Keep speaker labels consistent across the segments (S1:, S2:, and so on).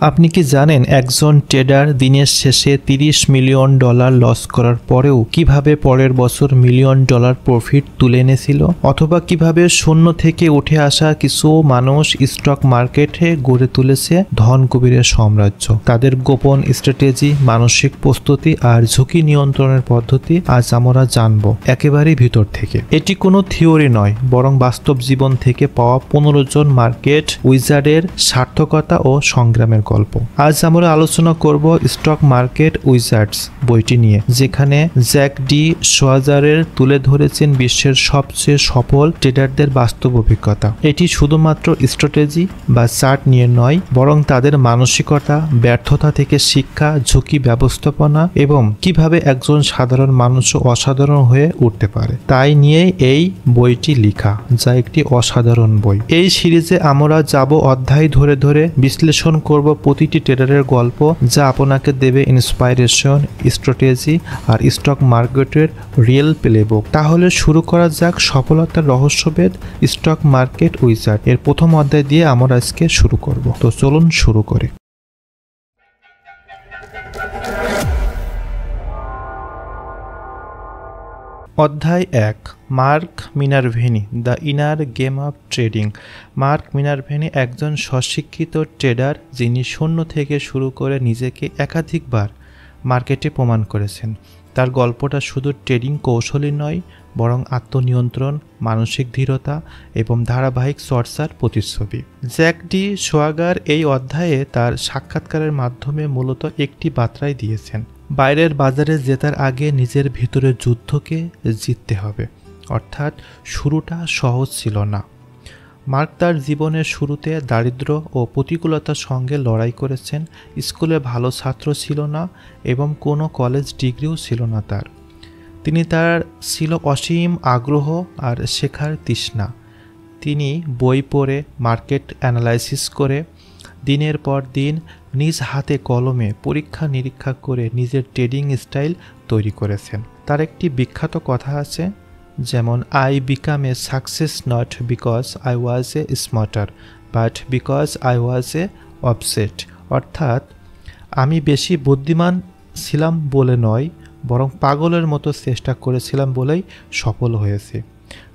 S1: আপনি কি জানেন একজন ট্রেডার দিনের শেষে $30 মিলিয়ন লস করার পরেও কিভাবে পরের বছর $1 মিলিয়ন প্রফিট তুলে এনেছিল, অথবা কিভাবে শূন্য থেকে উঠে আসা কিছু মানুষ স্টক মার্কেটে গড়ে তুলেছে ধন কুবেরের সাম্রাজ্য। তাদের গোপন স্ট্র্যাটেজি, মানসিক প্রস্তুতি আর ঝুঁকি নিয়ন্ত্রণের পদ্ধতি আজ আমরা জানব একেবারেই ভিতর থেকে। এটি কোনো থিওরি নয়, বরং বাস্তব জীবন থেকে পাওয়া 15 জন মার্কেট উইজার্ডের সার্থকতা ও সংগ্রামের গল্প। আজ আমরা আলোচনা করব স্টক মার্কেট উইজার্ডস বইটি নিয়ে, যেখানে জ্যাক ডি শোয়াজারের তুলে ধরেছেন বিশ্বের সবচেয়ে সফল ট্রেডারদের বাস্তব অভিজ্ঞতা। এটি শুধুমাত্র স্ট্র্যাটেজি বা চার্ট নিয়ে নয়, বরং তাদের মানসিকতা, ব্যর্থতা থেকে শিক্ষা, ঝুঁকি ব্যবস্থাপনা এবং কিভাবে একজন সাধারণ মানুষও অসাধারণ হয়ে উঠতে পারে তাই নিয়ে এই বইটি লেখা, যা একটি অসাধারণ বই। এই সিরিজে আমরা যাব অধ্যায় ধরে ধরে বিশ্লেষণ করব প্রতিটি ট্রেডারের গল্প, যা আপনাকে দেবে ইন্সপাইরেশন, স্ট্র্যাটেজি আর স্টক মার্কেটের রিয়েল প্লেবুক। তাহলে শুরু করা যাক সফলতার রহস্যভেদ স্টক মার্কেট উইজার্ড এর প্রথম অধ্যায় দিয়ে আমরা আজকে শুরু করব। তো চলুন শুরু করি। অধ্যায় 1, Mark Minervini, the inner game of trading. Mark Minervini একজন স্বশিক্ষিত ট্রেডার, যিনি শূন্য থেকে শুরু করে নিজেকে একাধিকবার মার্কেটে প্রমাণ করেছেন। তার গল্পটা শুধু ট্রেডিং কৌশলই নয়, বরং আত্মনিয়ন্ত্রণ, মানসিক দৃঢ়তা এবং ধারাবাহিক চর্চার প্রতিচ্ছবি। জ্যাক ডি শোয়াজার এই অধ্যায়ে তার সাক্ষাৎকারের মাধ্যমে মূলত একটি বার্তাই দিয়েছেন: বাইরের বাজারে জেতার আগে নিজের ভিতরের যুদ্ধকে জিততে হবে। অর্থাৎ শুরুটা সহজ ছিল না। মার্ক তার জীবনের শুরুতে দারিদ্র্য ও প্রতিকূলতার সঙ্গে লড়াই করেছেন। স্কুলে ভালো ছাত্র ছিল না এবং কোনো কলেজ ডিগ্রিও ছিল না তার। তার ছিল অসীম আগ্রহ আর শেখার তৃষ্ণা। তিনি বই পড়ে, মার্কেট অ্যানালাইসিস করে, দিনের পর দিন নিজ হাতে কলমে পরীক্ষা নিরীক্ষা করে নিজের ট্রেডিং স্টাইল তৈরি করেছেন। তার একটি বিখ্যাত কথা আছে, যেমন I became a success not because I was a smarter but because I was a obsessed. অর্থাৎ আমি বেশি বুদ্ধিমান ছিলাম বলে নয়, বরং পাগলের মতো চেষ্টা করেছিলাম বলেই সফল হয়েছে।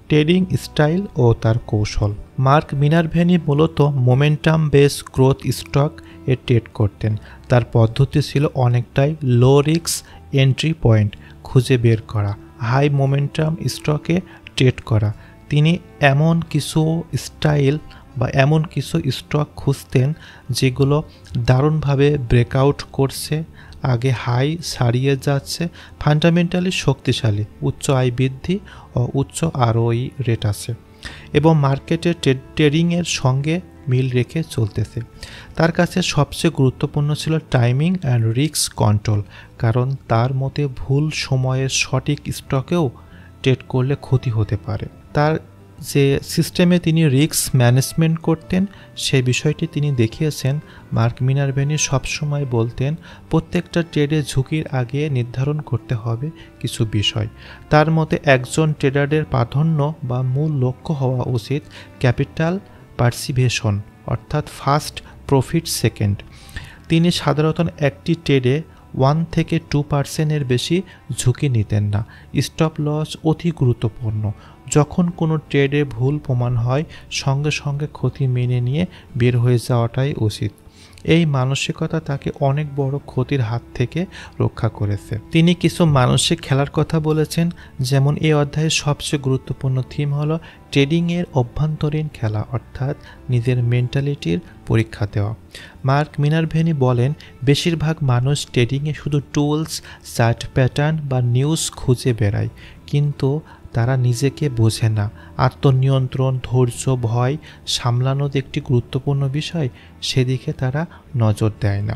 S1: ট্রেডিং স্টাইল ও তার কৌশল। মার্ক মিনারভেনি মূলত মোমেন্টাম বেস গ্রোথ স্টক এ ট্রেড করতেন। তার পদ্ধতি ছিল অনেকটাই লো রিস্ক এন্ট্রি পয়েন্ট খুঁজে বের করা, হাই মোমেন্টাম স্টকে ট্রেড করা। তিনি এমন কিছু স্টাইল বা এমন কিছু স্টক খুঁজতেন যেগুলো দারুণভাবে ব্রেকআউট করছে, আগে হাই ছাড়িয়ে যাচ্ছে, ফান্ডামেন্টালি শক্তিশালী, উচ্চ আয় বৃদ্ধি ও উচ্চ আরওই রেট আছে এবং মার্কেটে ট্রেডিংয়ের সঙ্গে মিল রেখে চলতেছে। তার কাছে সবচেয়ে গুরুত্বপূর্ণ ছিল টাইমিং অ্যান্ড রিস্ক কন্ট্রোল, কারণ তার মতে ভুল সময়ে সঠিক স্টকেও ট্রেড করলে ক্ষতি হতে পারে। তার যে সিস্টেমে তিনি রিস্ক ম্যানেজমেন্ট করতেন, সেই বিষয়টি তিনি দেখিয়েছেন। মার্ক মিনারভেনি সবসময় বলতেন, প্রত্যেকটা ট্রেডে ঝুঁকির আগে নির্ধারণ করতে হবে কিছু বিষয়। তার মতে একজন ট্রেডারের প্রাধান্য বা মূল লক্ষ্য হওয়া উচিত ক্যাপিটাল পার্সিভেশন, অর্থাৎ ফার্স্ট প্রফিট সেকেন্ড। তিনি সাধারণত একটি ট্রেডে 1 থেকে 2% বেশি ঝুঁকি নিতেন না। স্টপ লস অতি গুরুত্বপূর্ণ। যখন কোনো ট্রেডে ভুল প্রমাণ হয়, সঙ্গে সঙ্গে ক্ষতি মেনে নিয়ে বের হয়ে যাওয়াটাই উচিত। এই মানসিকতা তাকে অনেক বড় ক্ষতির হাত থেকে রক্ষা করেছে। তিনি কিছু মানসিক খেলার কথা বলেছেন, যেমন এই অধ্যায়ের সবচেয়ে গুরুত্বপূর্ণ থিম হলো ট্রেডিংয়ের অভ্যন্তরীণ খেলা, অর্থাৎ নিজের মেন্টালিটির পরীক্ষা দেওয়া। মার্ক মিনারভেনি বলেন, বেশিরভাগ মানুষ ট্রেডিংয়ে শুধু টুলস, চার্ট প্যাটার্ন বা নিউজ খুঁজে বেড়ায়, কিন্তু তারা নিজেকে বোঝে না। আত্মনিয়ন্ত্রণ, ধৈর্য, ভয় সামলানো একটি গুরুত্বপূর্ণ বিষয়, সেদিকে তারা নজর দেয় না।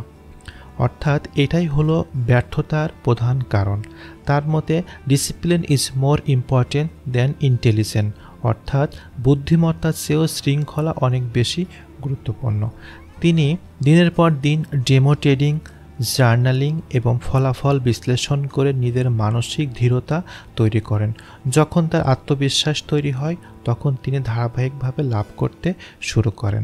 S1: অর্থাৎ এটাই হলো ব্যর্থতার প্রধান কারণ। তার মতে discipline is more important than intelligence, অর্থাৎ বুদ্ধিমত্তার চেয়েও শৃঙ্খলা অনেক বেশি গুরুত্বপূর্ণ। তিনি দিনের পর দিন ডেমো ট্রেডিং, জার্নালিং এবং ফলাফল বিশ্লেষণ করে নিজের মানসিক দৃঢ়তা তৈরি করেন। যখন তার আত্মবিশ্বাস তৈরি হয়, তখন তিনি ধারাবাহিকভাবে লাভ করতে শুরু করেন।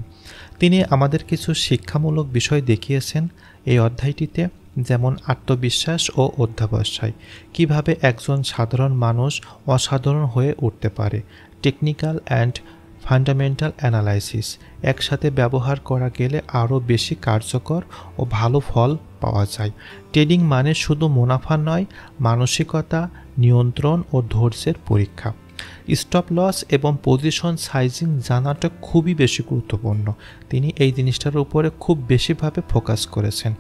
S1: তিনি আমাদের কিছু শিক্ষামূলক বিষয় দেখিয়েছেন এই অধ্যায়টিতে, যেমন আত্মবিশ্বাস ও অধ্যবসায়, কিভাবে একজন সাধারণ মানুষ অসাধারণ হয়ে উঠতে পারে, টেকনিক্যাল অ্যান্ড ফান্ডামেন্টাল অ্যানালাইসিস একসাথে ব্যবহার করা গেলে আরও বেশি কার্যকর ও ভালো ফল পাওয়া যায়। ট্রেডিং মানে শুধু মুনাফা নয়, মানসিকতা, নিয়ন্ত্রণ ও ধৈর্যের পরীক্ষা। স্টপ লস এবং পজিশন সাইজিং জানাটা খুবই বেশি গুরুত্বপূর্ণ। তিনি এই জিনিসটার উপরে খুব বেশিভাবে ফোকাস করেছেন।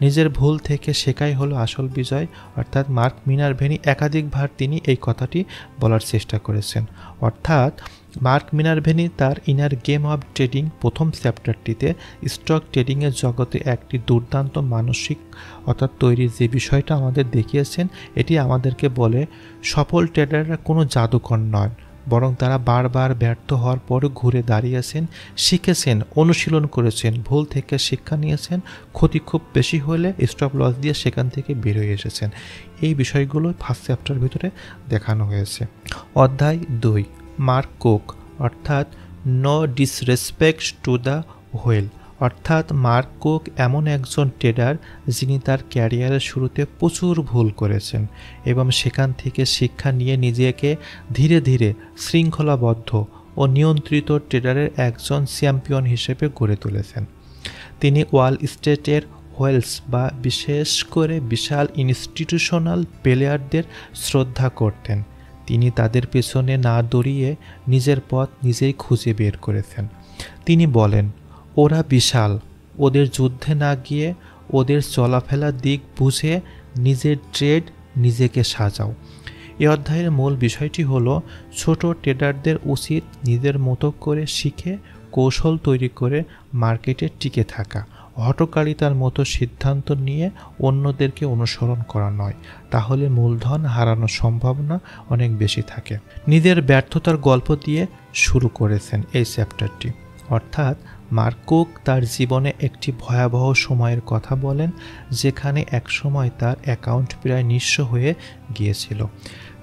S1: নিজের ভুল থেকে শেখাই হলো আসল বিজয়, অর্থাৎ মার্ক মিনারভ্যানি একাধিকবার তিনি এই কথাটি বলার চেষ্টা করেছেন। অর্থাৎ মার্ক মিনারভ্যানি তার ইনার গেম অফ ট্রেডিং প্রথম চ্যাপ্টারটিতে স্টক ট্রেডিংয়ের জগতে একটি দুর্দান্ত মানসিক অর্থাৎ তৈরির যে বিষয়টা আমাদের দেখিয়েছেন, এটি আমাদেরকে বলে সফল ট্রেডাররা কোনো জাদুকর নয়, বরং তারা বারবার ব্যর্থ হওয়ার পরও ঘুরে দাঁড়িয়েছেন, শিখেছেন, অনুশীলন করেছেন, ভুল থেকে শিক্ষা নিয়েছেন, ক্ষতি খুব বেশি হলে স্টপ লস দিয়ে সেখান থেকে বের হয়ে এসেছেন। এই বিষয়গুলো ফার্স্ট চ্যাপ্টার ভিতরে দেখানো হয়েছে। অধ্যায় 2, মার্ক কুক অর্থাৎ no disrespect to the whale. অর্থাৎ মার্ক কুক এমন একজন ট্রেডার যিনি তার ক্যারিয়ারের শুরুতে প্রচুর ভুল করেছেন এবং সেখান থেকে শিক্ষা নিয়ে নিজেকে ধীরে ধীরে শৃঙ্খলাবদ্ধ ও নিয়ন্ত্রিত ট্রেডারের একজন চ্যাম্পিয়ন হিসেবে গড়ে তুলেছেন। তিনি ওয়াল স্ট্রিটের হোয়েলস বা বিশেষ করে বিশাল ইনস্টিটিউশনাল প্লেয়ারদের শ্রদ্ধা করতেন। তিনি তাদের পেছনে না দৌড়িয়ে নিজের পথ নিজেই খুঁজে বের করেছেন। তিনি বলেন, ওরা বিশাল, ওদের যুদ্ধে না গিয়ে ওদের চলাফেরার দিক বুঝে নিজের ট্রেড নিজেকে সাজাও। এই অধ্যায়ের মূল বিষয়টি হলো ছোট ট্রেডারদের উচিত নিজের মতো করে শিখে কৌশল তৈরি করে মার্কেটে টিকে থাকা, হঠকারিতার মতো সিদ্ধান্ত নিয়ে অন্যদেরকে অনুসরণ করা নয়, তাহলে মূলধন হারানোর সম্ভাবনা অনেক বেশি থাকে। নিজের ব্যর্থতার গল্প দিয়ে শুরু করেছেন এই চ্যাপ্টারটি। অর্থাৎ মার্ক কুক তার জীবনে একটি ভয়াবহ সময়ের কথা বলেন, যেখানে একসময় তার অ্যাকাউন্ট প্রায় নিঃস্ব হয়ে গিয়েছিল।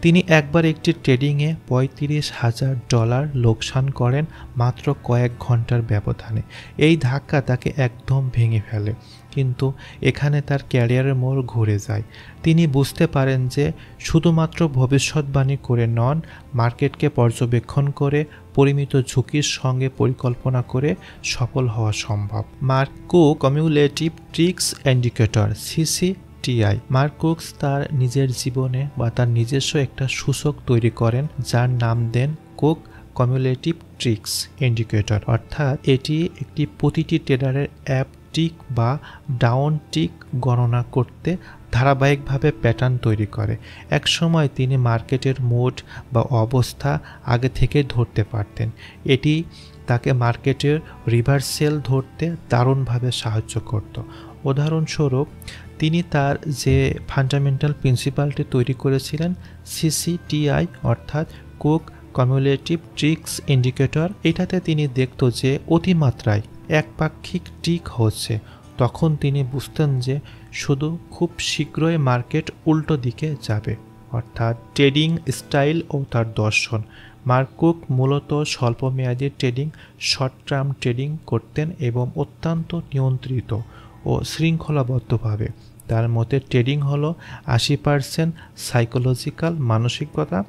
S1: তিনি একবার একটি ট্রেডিংয়ে $35,000 লোকসান করেন মাত্র কয়েক ঘন্টার ব্যবধানে। এই ধাক্কা তাকে একদম ভেঙে ফেলে, কিন্তু এখানে তার ক্যারিয়ারের মোড় ঘুরে যায়। তিনি বুঝতে পারেন যে শুধুমাত্র ভবিষ্যৎবাণী করে নন, মার্কেটকে পর্যবেক্ষণ করে পরিমিত ঝুঁকির সঙ্গে পরিকল্পনা করে সফল হওয়া সম্ভব। Mark cook cumulative tricks indicator CCTI। Mark cook তার নিজের জীবনে বা তার নিজস্ব একটা সূচক তৈরি করেন যার নাম দেন কুক কিউমুলেটিভ ট্রিক্স ইন্ডিকেটর। অর্থাৎ এটি একটি প্রতিটি ট্রেডারের অ্যাপ টিক বা ডাউন টিক গণনা করতে ধারাবাহিকভাবে প্যাটার্ন তৈরি করে। এক সময় তিনি মার্কেটের মোড বা অবস্থা আগে থেকে ধরতে পারতেন। এটি তাকে মার্কেটের রিভার্সেল ধরতে দারুণভাবে সাহায্য করত। উদাহরণস্বরূপ, তিনি তার যে ফান্ডামেন্টাল প্রিন্সিপালটি তৈরি করেছিলেন CCTI অর্থাৎ কুক কিউমুলেটিভ ট্রিক্স ইন্ডিকেটর, এটাতে তিনি দেখত যে অতিমাত্রায় একপাক্ষিক টিক হচ্ছে, তখন তিনি বুঝতেন যে শুধু খুব শীঘ্রই মার্কেট উল্টো দিকে যাবে। অর্থাৎ ট্রেডিং স্টাইল ও তার দর্শন। মার্ক কুক মূলত স্বল্পমেয়াদী ট্রেডিং, শর্ট টার্ম ট্রেডিং করতেন এবং অত্যন্ত নিয়ন্ত্রিত ও শৃঙ্খলাবদ্ধভাবে। তার মতে ট্রেডিং হলো 80% সাইকোলজিক্যাল মানসিকতা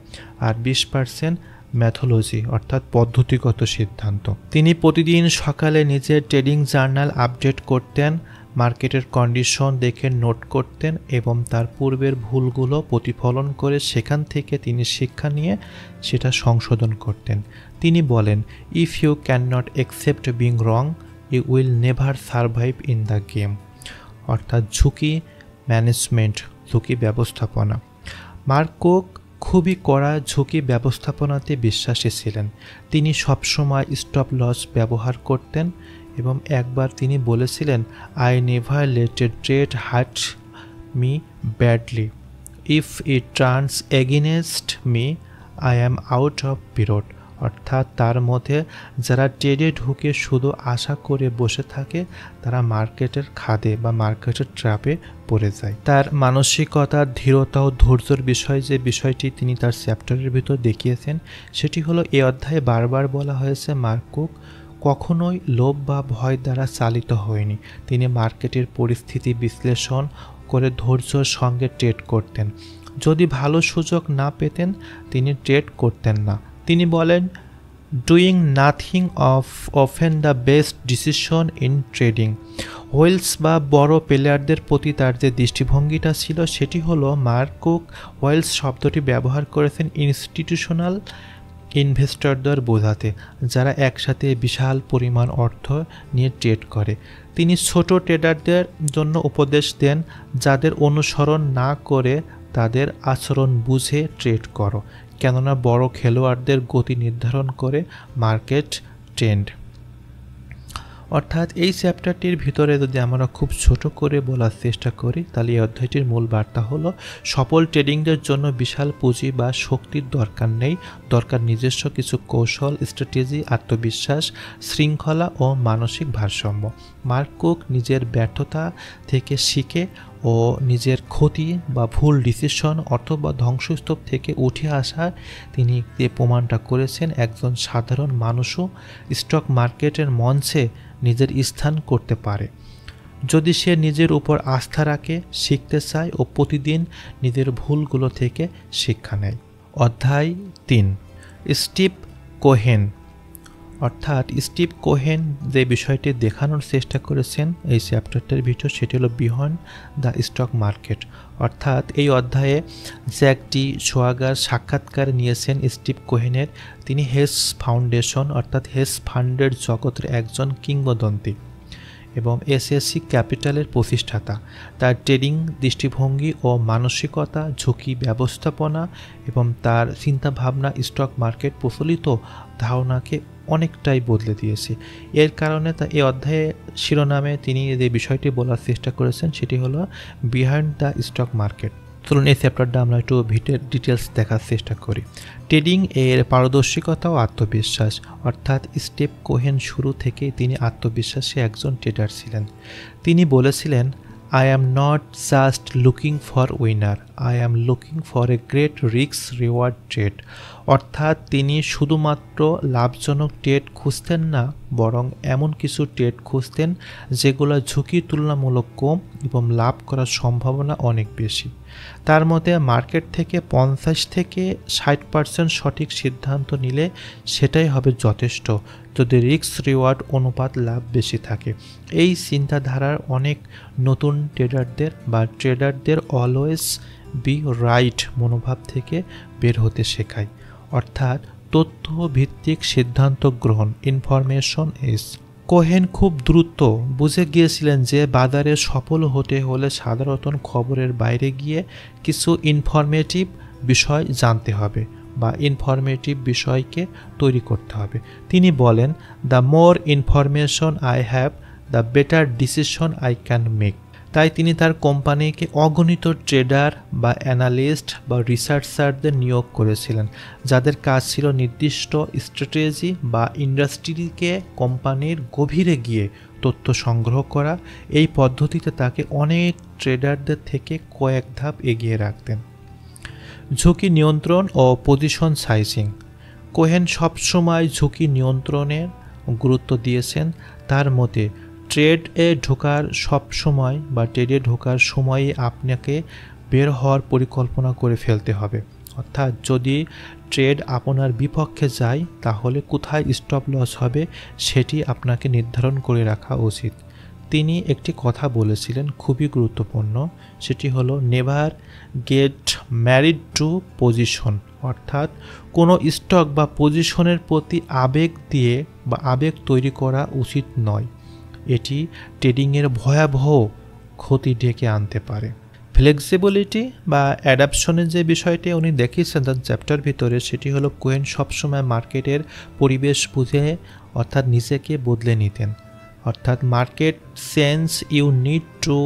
S1: আর 20% ম্যাথোলজি অর্থাৎ পদ্ধতিগত সিদ্ধান্ত। তিনি প্রতিদিন সকালে নিজের ট্রেডিং জার্নাল আপডেট করতেন, মার্কেটের কন্ডিশন দেখে নোট করতেন এবং তার পূর্বের ভুলগুলো প্রতিফলন করে সেখান থেকে তিনি শিক্ষা নিয়ে সেটা সংশোধন করতেন। তিনি বলেন, if you cannot accept being wrong, you will never survive in the game. অর্থাৎ ঝুঁকি ম্যানেজমেন্ট, ঝুঁকি ব্যবস্থাপনা। মার্ক কুক খুবই কড়া ঝুঁকি ব্যবস্থাপনাতে বিশ্বাসী ছিলেন। তিনি সবসময় স্টপ লস ব্যবহার করতেন এবং একবার তিনি বলেছিলেন, I never let a trade hurt me badly, if it turns against me I am out of period. অর্থাৎ তার মধ্যে যারা ট্রেডে ঢুকে শুধু আশা করে বসে থাকে তারা মার্কেটের খাদে বা মার্কেটের ট্র্যাপে পড়ে যায়। তার মানসিকতা, ধীরতা ও ধৈর্যের বিষয় যে বিষয়টি তিনি তার চ্যাপ্টারের ভিতর দেখিয়েছেন সেটি হলো এই অধ্যায়ে বারবার বলা হয়েছে মার্ক কুক কখনোই লোভ বা ভয় দ্বারা চালিত হয়নি। তিনি মার্কেটের পরিস্থিতি বিশ্লেষণ করে ধৈর্যের সঙ্গে ট্রেড করতেন। যদি ভালো সুযোগ না পেতেন তিনি ট্রেড করতেন না। তিনি বলেন, doing nothing often the best decision in trading. Whales বা বড় প্লেয়ারদের প্রতি তার যে দৃষ্টিভঙ্গিটা ছিল সেটি হলো, মার্ক কুক ওয়েলস শব্দটি ব্যবহার করেছেন ইনস্টিটিউশনাল ইনভেস্টরদের বোঝাতে, যারা একসাথে বিশাল পরিমাণ অর্থ নিয়ে ট্রেড করে। তিনি ছোট ট্রেডারদের জন্য উপদেশ দেন, যাদের অনুসরণ না করে তাদের আচরণ বুঝে ট্রেড করো, কেননা বড় খেলোয়াড়দের গতি নির্ধারণ করে মার্কেট ট্রেন্ড। অর্থাৎ এই চ্যাপ্টারটির ভিতরে যদি আমরা খুব ছোট করে বলার চেষ্টা করি তাহলে এই অধ্যায়টির মূল বার্তা হলো, সফল ট্রেডিংয়ের জন্য বিশাল পুঁজি বা শক্তির দরকার নেই, দরকার নিজস্ব কিছু কৌশল, স্ট্র্যাটেজি, আত্মবিশ্বাস, শৃঙ্খলা ও মানসিক ভারসাম্য। মার্ক কুক নিজের ব্যর্থতা থেকে শিখে ও নিজের ক্ষতি বা ভুল ডিসিশন অথবা ধ্বংসস্তূপ থেকে উঠে আসা তিনি যে প্রমাণটা করেছেন, একজন সাধারণ মানুষও স্টক মার্কেটের মঞ্চে নিজের স্থান করতে পারে যদি সে নিজের উপর আস্থা রাখে, শিখতে চায় ও প্রতিদিন নিজের ভুলগুলো থেকে শিক্ষা নেয়। অধ্যায় 3, স্টিভ কোহেন। অর্থাৎ স্টিভ কোহেন যে বিষয়টি দেখানোর চেষ্টা করেছেন এই চ্যাপ্টারটার ভিতর, সেটি হলো বিহন্ড দ্য স্টক মার্কেট। অর্থাৎ এই অধ্যায়ে জ্যাক ডি সোয়াগার সাক্ষাৎকার নিয়েছেন স্টিভ কোহেনের। তিনি হেজ ফাউন্ডেশন অর্থাৎ হেজ ফান্ডের জগতের একজন কিংবদন্তি এবং এসএসসি ক্যাপিটালের প্রতিষ্ঠাতা। তার ট্রেডিং দৃষ্টিভঙ্গি ও মানসিকতা, ঝুঁকি ব্যবস্থাপনা এবং তার চিন্তাভাবনা স্টক মার্কেট প্রচলিত ধারণাকে অনেকটাই বদলে দিয়েছে। এর কারণে তা এই অধ্যায়ে শিরোনামে তিনি যে বিষয়টি বলার চেষ্টা করেছেন সেটি হলো বিহাইন্ড দ্য স্টক মার্কেট। চলুন এই চ্যাপ্টারটা আমরা একটু ডিটেলস দেখার চেষ্টা করি। ট্রেডিং এর পারদর্শিকতা ও আত্মবিশ্বাস। অর্থাৎ স্টিভ কোহেন শুরু থেকেই তিনি আত্মবিশ্বাসী একজন ট্রেডার ছিলেন। তিনি বলেছিলেন, I am not just looking for winner, I am looking for a great risk reward trade. অর্থাৎ তিনি শুধুমাত্র লাভজনক ট্রেড খুঁজতেন না, বরং এমন কিছু ট্রেড খুঁজতেন যেগুলো ঝুঁকি তুলনামূলক কম এবং লাভ করার সম্ভাবনা অনেক বেশি। তার মতে মার্কেট থেকে 50 থেকে 60% সঠিক সিদ্ধান্ত নিলে সেটাই হবে যথেষ্ট, যদি রিস্ক রিওয়ার্ড অনুপাত লাভ বেশি থাকে। এই চিন্তাধারার অনেক নতুন ট্রেডারদের অলওয়েজ বি রাইট মনোভাব থেকে বের হতে শেখায়। অর্থাৎ তথ্য ভিত্তিক সিদ্ধান্ত গ্রহণ, ইনফরমেশন ইজ। কোহেন খুব দ্রুত বুঝে গিয়েছিলেন যে বাজারে সফল হতে হলে সাধারণত খবরের বাইরে গিয়ে কিছু ইনফরমেটিভ বিষয় জানতে হবে বা ইনফরমেটিভ বিষয়কে তৈরি করতে হবে। তিনি বলেন, the more information I have, the better decision I can make. তাই তিনি তার কোম্পানিকে অগণিত ট্রেডার বা অ্যানালিস্ট বা রিসার্চারদের নিয়োগ করেছিলেন, যাদের কাজ ছিল নির্দিষ্ট স্ট্র্যাটেজি বা ইন্ডাস্ট্রিকে কোম্পানির গভীরে গিয়ে তথ্য সংগ্রহ করা। এই পদ্ধতিতে তাকে অনেক ট্রেডারদের থেকে কয়েক ধাপ এগিয়ে রাখতেন। ঝুঁকি নিয়ন্ত্রণ ও পজিশন সাইজিং। কোহেন সবসময় ঝুঁকি নিয়ন্ত্রণের গুরুত্ব দিয়েছেন। তার মতে ট্রেডে ঢোকার সময়ে আপনাকে বের হওয়ার পরিকল্পনা করে ফেলতে হবে। অর্থাৎ যদি ট্রেড আপনার বিপক্ষে যায় তাহলে কোথায় স্টপ লস হবে সেটি আপনাকে নির্ধারণ করে রাখা উচিত। তিনি একটি কথা বলেছিলেন খুবই গুরুত্বপূর্ণ, সেটি হলো never get married to position. অর্থাৎ কোনো স্টক বা পজিশনের প্রতি আবেগ তৈরি করা উচিত নয়। এটি ট্রেডিংয়ের ভয়াবহ ক্ষতি ডেকে আনতে পারে। ফ্লেক্সিবিলিটি বা অ্যাডাপশনের যে বিষয়টি উনি দেখিয়েছেন তার চ্যাপ্টার ভিতরে, সেটি হলো কোহেন সবসময় মার্কেটের পরিবেশ বুঝে অর্থাৎ নিজেকে বদলে নিতেন। অর্থাৎ market sense, you need to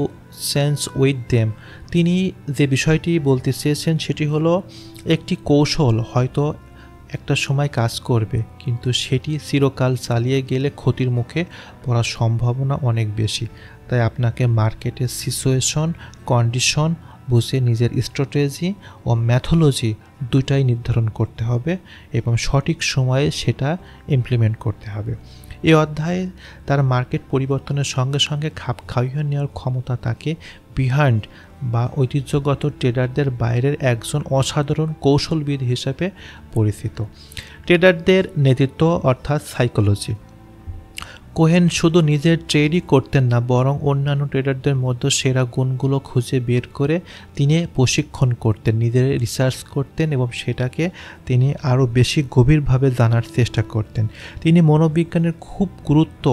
S1: sense with them. তিনি যে বিষয়টি বলতে চেয়েছেন সেটি হলো একটি কৌশল হয়তো একটা সময় কাজ করবে, কিন্তু সেটি চিরকাল চালিয়ে গেলে ক্ষতির মুখে পড়ার সম্ভাবনা অনেক বেশি। তাই আপনাকে মার্কেটের সিচুয়েশন, কন্ডিশন বুঝে নিজের স্ট্র্যাটেজি ও ম্যাথোলজি দুটাই নির্ধারণ করতে হবে এবং সঠিক সময়ে সেটা ইমপ্লিমেন্ট করতে হবে। এই অধ্যায়ে তার মার্কেট পরিবর্তনের সঙ্গে সঙ্গে খাপ খাইয়ে নেওয়ার ক্ষমতা তাকে বিহাইন্ড বা ঐতিহ্যগত ট্রেডারদের বাইরের একজন অসাধারণ কৌশলবিদ হিসেবে পরিচিত। ট্রেডারদের নেতৃত্ব অর্থাৎ সাইকোলজি। কোহেন শুধু নিজের ট্রেডই করতেন না, বরং অন্যান্য ট্রেডারদের মধ্যে সেরা গুণগুলো খুঁজে বের করে তিনি প্রশিক্ষণ করতেন, নিজের রিসার্চ করতেন এবং সেটাকে তিনি আরও বেশি গভীরভাবে জানার চেষ্টা করতেন। তিনি মনোবিজ্ঞানের খুব গুরুত্ব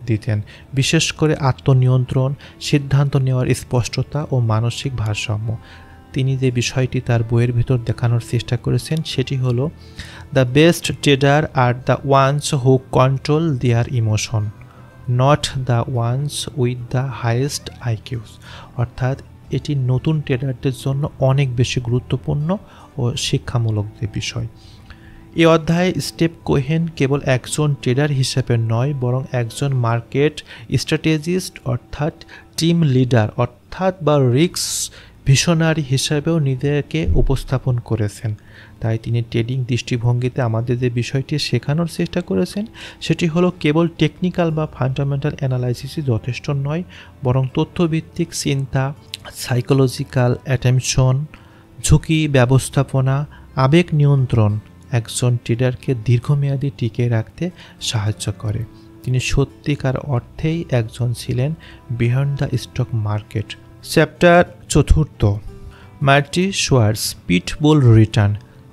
S1: দিতেন, বিশেষ করে আত্মনিয়ন্ত্রণ, সিদ্ধান্ত নেওয়ার স্পষ্টতা ও মানসিক ভারসাম্য। তিনি যে বিষয়টি তার বইয়ের ভিতর দেখানোর চেষ্টা করেছেন সেটি হলো the best trader are the ones who control their emotion, not the ones with the highest IQs. অর্থাৎ এটি নতুন ট্রেডারদের জন্য অনেক বেশি গুরুত্বপূর্ণ ও শিক্ষামূলক যে বিষয়। এই অধ্যায়ে স্টিভ কোহেন কেবল একজন ট্রেডার হিসেবে নয়, বরং একজন মার্কেট স্ট্র্যাটেজিস্ট অর্থাৎ টিম লিডার অর্থাৎ বা রিস্ক ভিশনারি হিসাবেও নিজেকে উপস্থাপন করেছেন। তাই তিনি ট্রেডিং দৃষ্টিভঙ্গিতে আমাদের যে বিষয়টি শেখানোর চেষ্টা করেছেন সেটি হলো কেবল টেকনিক্যাল বা ফান্ডামেন্টাল অ্যানালাইসিসই যথেষ্ট নয়, বরং তথ্যভিত্তিক চিন্তা, সাইকোলজিক্যাল অ্যাটেনশন, ঝুঁকি ব্যবস্থাপনা, আবেগ নিয়ন্ত্রণ একজন ট্রেডারকে দীর্ঘমেয়াদী টিকে রাখতে সাহায্য করে। তিনি সত্যিকার অর্থেই একজন ছিলেন behind the stock market. Chapter 4, Marty Schwartz pitbull return.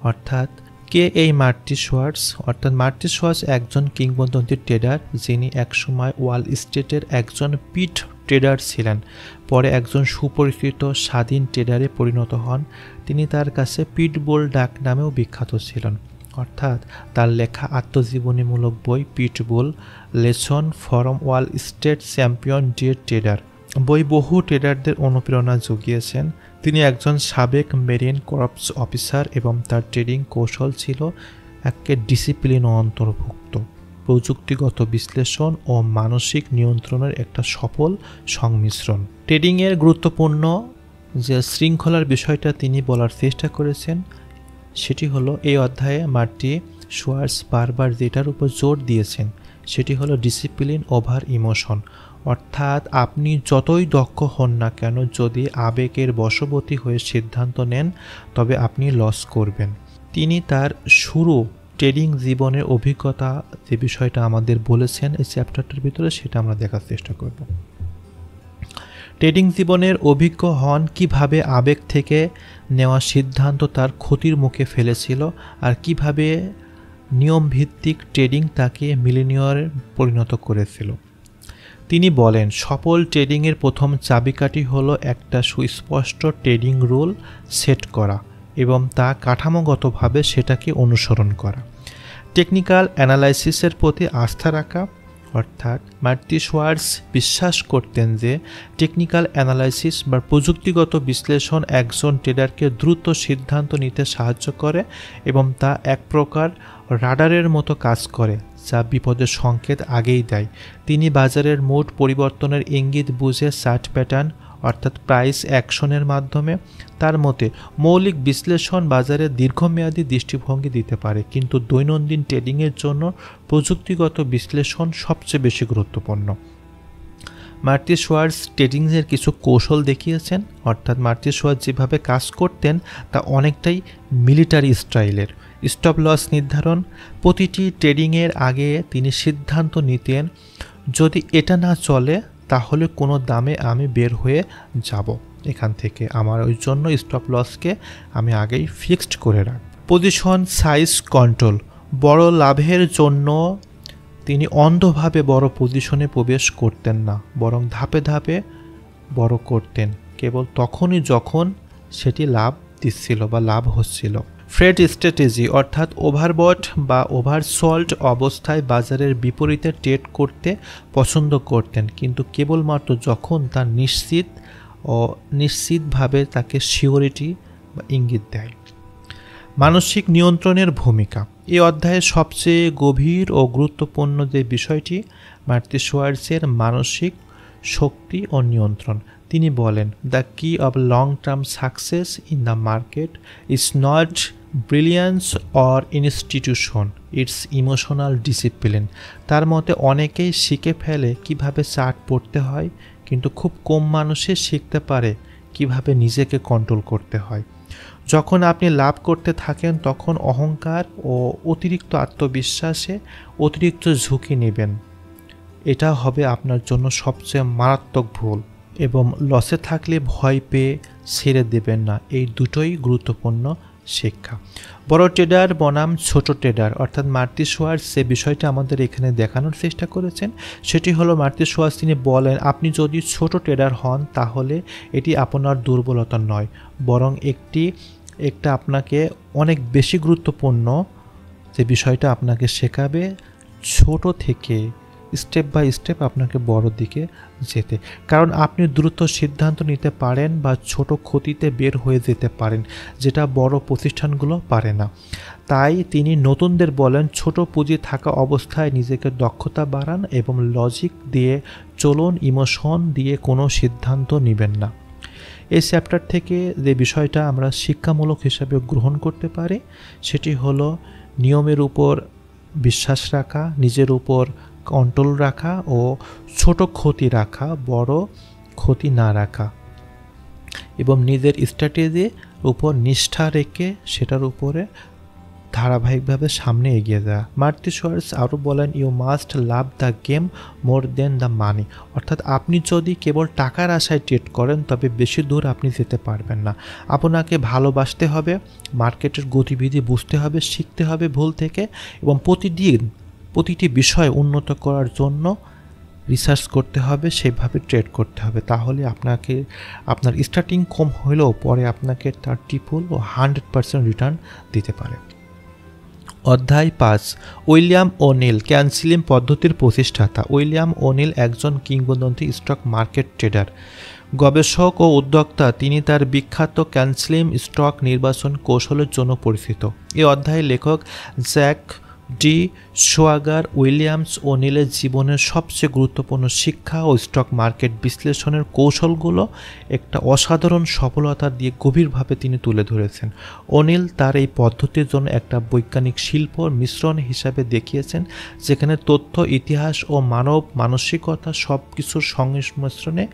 S1: অর্থাৎ কে এই মার্টি শোয়ার্টস? অর্থাৎ মার্টি শোয়ার্টস একজন কিংবদন্তি ট্রেডার যিনি একসময় ওয়াল স্ট্রিটের একজন পিট ট্রেডার ছিলেন, পরে একজন সুপরিচিত স্বাধীন ট্রেডারে পরিণত হন। তিনি তার কাছে পিটবুল ডাক নামেও বিখ্যাত ছিলেন। অর্থাৎ তার লেখা আত্মজীবনীমূলক বই Pitbull, lesson from Wall Street champion day trader বই বহু ট্রেডারদের অনুপ্রেরণা জুগিয়েছেন। তিনি একজন সাবেক মেরিন কর্পস অফিসার এবং তার ট্রেডিং কৌশল ছিল একে ডিসিপ্লিন অন্তর্ভুক্ত, প্রযুক্তিগত বিশ্লেষণ ও মানসিক নিয়ন্ত্রণের একটা সফল সংমিশ্রণ। ট্রেডিংয়ের গুরুত্বপূর্ণ যে শৃঙ্খলার বিষয়টা তিনি বলার চেষ্টা করেছেন সেটি হলো এই অধ্যায়ে মার্টি শোয়ার্টস বারবার যেটার উপর জোর দিয়েছেন সেটি হলো ডিসিপ্লিন ওভার ইমোশন। অর্থাৎ আপনি যতই দক্ষ হন না কেন, যদি আবেগের বশবর্তী হয়ে সিদ্ধান্ত নেন তবে আপনি লস করবেন। তিনি তার শুরু ট্রেডিং জীবনের অভিজ্ঞতা যে বিষয়টা আমাদের বলেছেন এই চ্যাপ্টারটার ভিতরে, সেটা আমরা দেখার চেষ্টা করব। ট্রেডিং জীবনের অভিজ্ঞ হন কিভাবে আবেগ থেকে নেওয়া সিদ্ধান্ত তার ক্ষতির মুখে ফেলেছিল আর কিভাবে নিয়মভিত্তিক ট্রেডিং তাকে মিলিনিয়রে পরিণত করেছিল। তিনি বলেন, সফল ট্রেডিংয়ের প্রথম চাবিকাঠি হলো একটা সুস্পষ্ট ট্রেডিং রুল সেট করা এবং তা কাঠামোগতভাবে সেটাকে অনুসরণ করা। টেকনিক্যাল অ্যানালাইসিসের প্রতি আস্থা রাখা। অর্থাৎ মার্টি শোয়ার্টস বিশ্বাস করতেন যে টেকনিক্যাল অ্যানালাইসিস বা প্রযুক্তিগত বিশ্লেষণ একজন ট্রেডারকে দ্রুত সিদ্ধান্ত নিতে সাহায্য করে এবং তা এক প্রকার রাডারের মতো কাজ করে যা বিপদের সংকেত আগেই দেয়। তিনি বাজারের মোট পরিবর্তনের ইঙ্গিত বুঝে চার্ট প্যাটার্ন অর্থাৎ প্রাইস অ্যাকশনের মাধ্যমে তার মতে মৌলিক বিশ্লেষণ বাজারে দীর্ঘমেয়াদী দৃষ্টিভঙ্গি দিতে পারে, কিন্তু দৈনন্দিন ট্রেডিংয়ের জন্য প্রযুক্তিগত বিশ্লেষণ সবচেয়ে বেশি গুরুত্বপূর্ণ। মার্টি শোয়ার্টস ট্রেডিংয়ের কিছু কৌশল দেখিয়েছেন। অর্থাৎ মার্টি শোয়ার্টস যেভাবে কাজ করতেন তা অনেকটাই মিলিটারি স্টাইলের। স্টপ লস নির্ধারণ। প্রতিটি ট্রেডিংয়ের আগে তিনি সিদ্ধান্ত নিতেন, যদি এটা না চলে তাহলে কোনো দামে আমি বের হয়ে যাব এখান থেকে, আমার ওই জন্য স্টপ লসকে আমি আগেই ফিক্সড করে রাখব। Position size control. বড় লাভের জন্য তিনি অন্ধভাবে বড় পজিশনে প্রবেশ করতেন না, বরং ধাপে ধাপে বড় করতেন কেবল তখনই যখন সেটি লাভ দিচ্ছিল বা লাভ হচ্ছিল। ফ্রেড স্ট্র্যাটেজি অর্থাৎ ওভারবট বা ওভারসল্ট অবস্থায় বাজারের বিপরীতে ট্রেড করতে পছন্দ করতেন, কিন্তু কেবলমাত্র যখন তা নিশ্চিতভাবে তাকে সিওরিটি বা ইঙ্গিত দেয়। মানসিক নিয়ন্ত্রণের ভূমিকা। এই অধ্যায়ের সবচেয়ে গভীর ও গুরুত্বপূর্ণ যে বিষয়টি মার্টি শোয়ার্টসের মানসিক শক্তি ও নিয়ন্ত্রণ। তিনি বলেন, দ্য কি of long term success in the market is not brilliance or institution, it's emotional discipline. তার মতে অনেকেই শিখে ফেলে কিভাবে চার্ট পড়তে হয়, কিন্তু খুব কম মানুষই শিখতে পারে কিভাবে নিজেকে কন্ট্রোল করতে হয়। যখন আপনি লাভ করতে থাকেন তখন অহংকার ও অতিরিক্ত আত্মবিশ্বাসে অতিরিক্ত ঝুঁকি নেবেন, এটা হবে আপনার জন্য সবচেয়ে মারাত্মক ভুল। এবং লসে থাকলে ভয় পেয়ে ছেড়ে দেবেন না, এই দুটোই গুরুত্বপূর্ণ শিক্ষা। বড় ট্রেডার বনাম ছোট ট্রেডার, অর্থাৎ মার্টি শোয়ার্টজ যে বিষয়টা আমাদের এখানে দেখানোর চেষ্টা করেছেন সেটি হলো মার্টি শোয়ার্টজ তিনি বলেন আপনি যদি ছোট ট্রেডার হন তাহলে এটি আপনার দুর্বলতা নয়, বরং একটা আপনাকে অনেক বেশি গুরুত্বপূর্ণ যে বিষয়টা আপনাকে শেখাবে ছোট থেকে স্টেপ বাই স্টেপ আপনাকে বড় দিকে যেতে। কারণ আপনি দ্রুত সিদ্ধান্ত নিতে পারেন বা ছোট ক্ষতিতে বের হয়ে যেতে পারেন, যেটা বড় প্রতিষ্ঠানগুলো পারে না। তাই তিনি নতুনদের বলেন ছোট পুঁজি থাকা অবস্থায় নিজেকে দক্ষতা বাড়ান এবং লজিক দিয়ে চলুন, ইমোশন দিয়ে কোনো সিদ্ধান্ত নেবেন না। এই চ্যাপ্টার থেকে যে বিষয়টা আমরা শিক্ষামূলক হিসাবে গ্রহণ করতে পারি সেটি হলো নিয়মের উপর বিশ্বাস রাখা, নিজের উপর কন্ট্রোল রাখা ও ছোট ক্ষতি রাখা, বড় ক্ষতি না রাখা, এবং নিজের স্ট্র্যাটেজির উপর নিষ্ঠা রেখে সেটার উপরে ধারাবাহিকভাবে সামনে এগিয়ে যাওয়া। মার্টি শোয়ার্টজ আরও বলেন you must love the game more than the money, অর্থাৎ আপনি যদি কেবল টাকার আশায় ট্রেড করেন তবে বেশি দূর আপনি যেতে পারবেন না। আপনাকে ভালোবাসতে হবে, মার্কেটের গতিবিধি বুঝতে হবে, শিখতে হবে ভুল থেকে, এবং প্রতিটি বিষয় উন্নত করার জন্য রিসার্চ করতে হবে, সেভাবে ট্রেড করতে হবে। তাহলে আপনার স্টার্টিং কম হলেও পরে আপনাকে তার ট্রিপল ও 100% রিটার্ন দিতে পারে। অধ্যায় 5, উইলিয়াম ওনিল ক্যানসিলিম পদ্ধতির প্রতিষ্ঠাতা। উইলিয়াম ওনিল একজন কিংবদন্তি স্টক মার্কেট ট্রেডার, গবেষক ও উদ্যোক্তা। তিনি তার বিখ্যাত ক্যানসিলিম স্টক নির্বাচন কৌশলের জন্য পরিচিত। এই অধ্যায়ে লেখক জ্যাক ডি শোয়াগার উইলিয়ামস ওনিলের জীবনের সবচেয়ে গুরুত্বপূর্ণ শিক্ষা ও স্টক মার্কেট বিশ্লেষণের কৌশলগুলো একটা অসাধারণ সফলতা দিয়ে গভীরভাবে তিনি তুলে ধরেছেন। ওনিল তার এই পদ্ধতির জন্য একটা বৈজ্ঞানিক শিল্প মিশ্রণ হিসাবে দেখিয়েছেন, যেখানে তথ্য, ইতিহাস ও মানব মানসিকতা সব কিছুর সংমিশ্রণে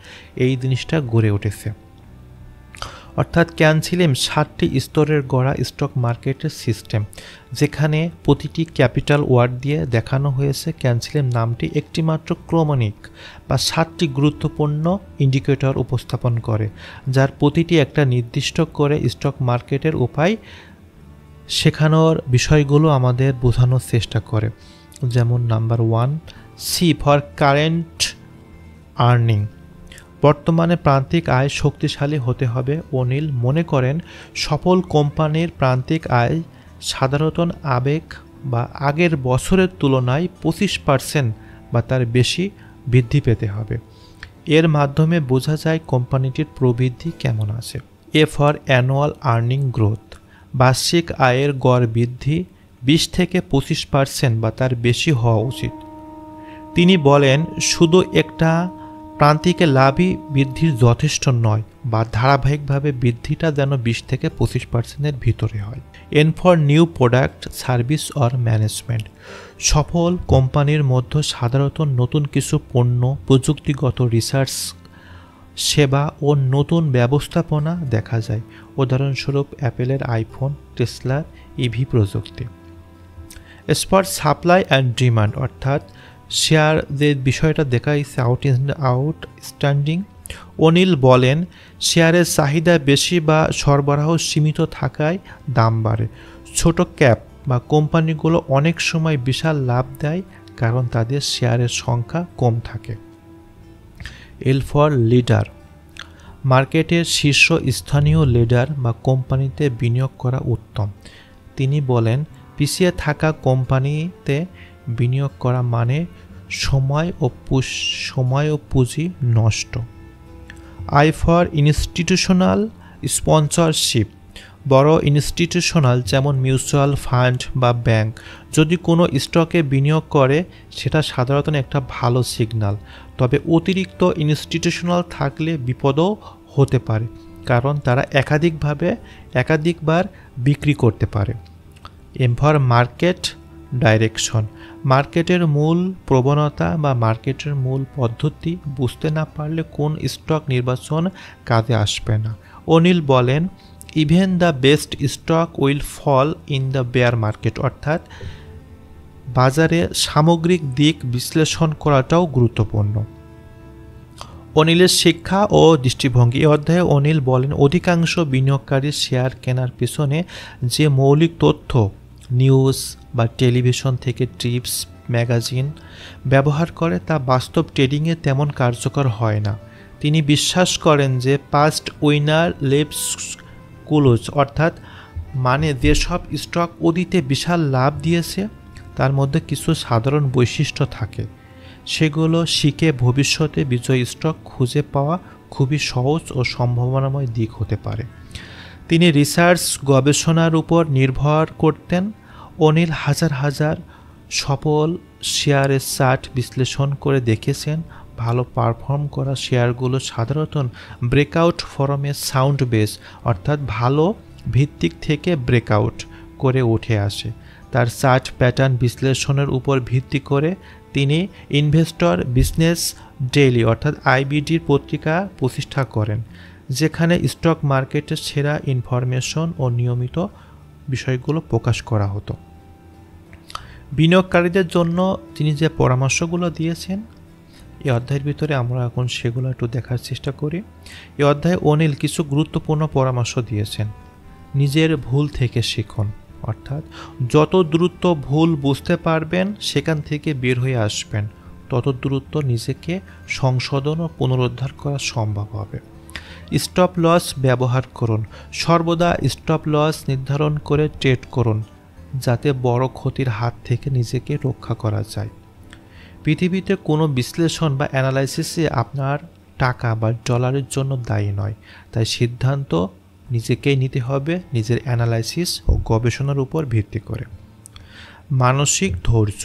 S1: এই জিনিসটা গড়ে উঠেছে। অর্থাৎ ক্যানসিলিম 7টি স্তরের গড়া স্টক মার্কেটের সিস্টেম, যেখানে প্রতিটি ক্যাপিটাল ওয়ার্ড দিয়ে দেখানো হয়েছে। ক্যানসিলিম নামটি একটিমাত্র ক্রমণিক বা 7টি গুরুত্বপূর্ণ ইন্ডিকেটর উপস্থাপন করে, যার প্রতিটি একটা নির্দিষ্ট করে স্টক মার্কেটের উপায় শেখানোর বিষয়গুলো আমাদের বোঝানোর চেষ্টা করে। যেমন number 1, C for current earning, বর্তমানে প্রান্তিক আয় শক্তিশালী হতে হবে। ওনিল মনে করেন সফল কোম্পানির প্রান্তিক আয় সাধারণত আগের বছরের তুলনায় 25% বা তার বেশি বৃদ্ধি পেতে হবে। এর মাধ্যমে বোঝা যায় কোম্পানিটির প্রবৃদ্ধি কেমন আছে। A for annual earning growth, বার্ষিক আয়ের গড় বৃদ্ধি 20 থেকে 25% বা তার বেশি হওয়া উচিত। তিনি বলেন শুধু একটা প্রান্তিকে লাভই বৃদ্ধির যথেষ্ট নয়, বা ধারাবাহিকভাবে বৃদ্ধিটা যেন 20 থেকে 25%-এর ভিতরে হয়। N for new product, service or management, সফল কোম্পানির মধ্যে সাধারণত নতুন কিছু পণ্য, প্রযুক্তিগত রিসার্চ, সেবা ও নতুন ব্যবস্থাপনা দেখা যায়। উদাহরণস্বরূপ অ্যাপেলের আইফোন, টেসলার ইভি প্রযুক্তি। স্পট সাপ্লাই অ্যান্ড ডিমান্ড, অর্থাৎ শেয়ার যে বিষয়টা দেখাইছে আউটস্ট্যান্ডিং। অনিল বলেন শেয়ারের চাহিদা বেশি বা সরবরাহ সীমিত থাকায় দাম বাড়ে। ছোট ক্যাপ বা কোম্পানিগুলো অনেক সময় বিশাল লাভ দেয় কারণ তাদের শেয়ারের সংখ্যা কম থাকে। এল ফর লিডার, মার্কেটের শীর্ষস্থানীয় লিডার বা কোম্পানিতে বিনিয়োগ করা উত্তম। তিনি বলেন পিছিয়ে থাকা কোম্পানিতে বিনিয়োগ করা মানে সময় ও পুঁজি নষ্ট। আই ফর ইনস্টিটিউশনাল স্পন্সরশিপ, বড় ইনস্টিটিউশনাল যেমন মিউচুয়াল ফান্ড বা ব্যাংক যদি কোনো স্টকে বিনিয়োগ করে সেটা সাধারণত একটা ভালো সিগন্যাল, তবে অতিরিক্ত ইনস্টিটিউশনাল থাকলে বিপদও হতে পারে। কারণ তারা একাধিকবার বিক্রি করতে পারে। এম ফর মার্কেট ডাইরেকশন, মার্কেটের মূল প্রবণতা বা মার্কেটের মূল পদ্ধতি বুঝতে না পারলে কোন স্টক নির্বাচন কাজে আসবে না। অনিল বলেন, even the best stock will fall in the bear market, অর্থাৎ বাজারে সামগ্রিক দিক বিশ্লেষণ করাটাও গুরুত্বপূর্ণ। অনিলের শিক্ষা ও দৃষ্টিভঙ্গি, এই অধ্যায়ে অনিল বলেন, অধিকাংশ বিনিয়োগকারী শেয়ার কেনার পেছনে যে মৌলিক তথ্য নিউজ বা টেলিভিশন থেকে টিপস ম্যাগাজিন ব্যবহার করে তা বাস্তব ট্রেডিংয়ে তেমন কার্যকর হয় না। তিনি বিশ্বাস করেন যে পাস্ট উইনার লিভস কুলোজ, অর্থাৎ যেসব স্টক অতীতে বিশাল লাভ দিয়েছে তার মধ্যে কিছু সাধারণ বৈশিষ্ট্য থাকে, সেগুলো শিখে ভবিষ্যতে বিজয়ী স্টক খুঁজে পাওয়া খুবই সহজ ও সম্ভাবনাময় দিক হতে পারে। তিনি রিসার্চ গবেষণার উপর নির্ভর করতেন। অনিল হাজার সফল শেয়ারের চার্ট বিশ্লেষণ করে দেখেছেন ভালো পারফর্ম করা শেয়ারগুলো সাধারণত ব্রেকআউট ফরমে সাউন্ড বেস, অর্থাৎ ভালো ভিত্তিক থেকে ব্রেকআউট করে উঠে আসে। তার চার্ট প্যাটার্ন বিশ্লেষণের উপর ভিত্তি করে তিনি ইনভেস্টর বিজনেস ডেইলি অর্থাৎ আইবিডির পত্রিকা প্রতিষ্ঠা করেন, যেখানে স্টক মার্কেটের সেরা ইনফরমেশন ও নিয়মিত বিষয়গুলো প্রকাশ করা হতো। বিনিয়োগকারীদের জন্য তিনি যে পরামর্শগুলো দিয়েছেন এই অধ্যায়ের ভিতরে আমরা এখন সেগুলো একটু দেখার চেষ্টা করি। এই অধ্যায়ে অনিল কিছু গুরুত্বপূর্ণ পরামর্শ দিয়েছেন। নিজের ভুল থেকে শিখুন, অর্থাৎ যত দ্রুত ভুল বুঝতে পারবেন সেখান থেকে বের হয়ে আসবেন তত দ্রুত নিজেকে সংশোধন ও পুনরুদ্ধার করা সম্ভব হবে। স্টপ লস ব্যবহার করুন, সর্বদা স্টপ লস নির্ধারণ করে ট্রেড করুন যাতে বড় ক্ষতির হাত থেকে নিজেকে রক্ষা করা যায়। পৃথিবীতে কোনো বিশ্লেষণ বা অ্যানালাইসিসে আপনার টাকা বা ডলারের জন্য দায়ী নয়, তাই সিদ্ধান্ত নিজেকেই নিতে হবে নিজের অ্যানালাইসিস ও গবেষণার উপর ভিত্তি করে। মানসিক ধৈর্য,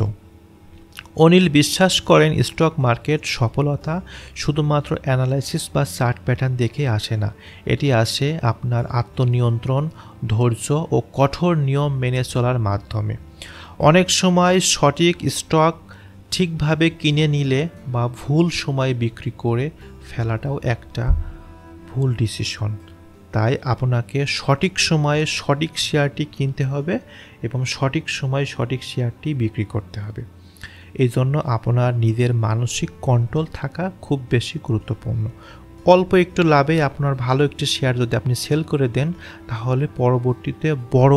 S1: অনিল বিশ্বাস করেন স্টক মার্কেট সফলতা শুধুমাত্র অ্যানালাইসিস বা চার্ট প্যাটার্ন দেখে আসে না, এটি আসে আপনার আত্মনিয়ন্ত্রণ, ধৈর্য ও কঠোর নিয়ম মেনে চলার মাধ্যমে। অনেক সময় সঠিক স্টক ঠিকভাবে কিনে নিলে বা ভুল সময় বিক্রি করে ফেলাটাও একটা ভুল ডিসিশন, তাই আপনাকে সঠিক সময়ে সঠিক শেয়ারটি কিনতে হবে এবং সঠিক সময়ে সঠিক শেয়ারটি বিক্রি করতে হবে। এই জন্য আপনার নিজের মানসিক কন্ট্রোল থাকা খুব বেশি গুরুত্বপূর্ণ। অল্প একটু লাভে আপনার ভালো একটি শেয়ার যদি আপনি সেল করে দেন তাহলে পরবর্তীতে বড়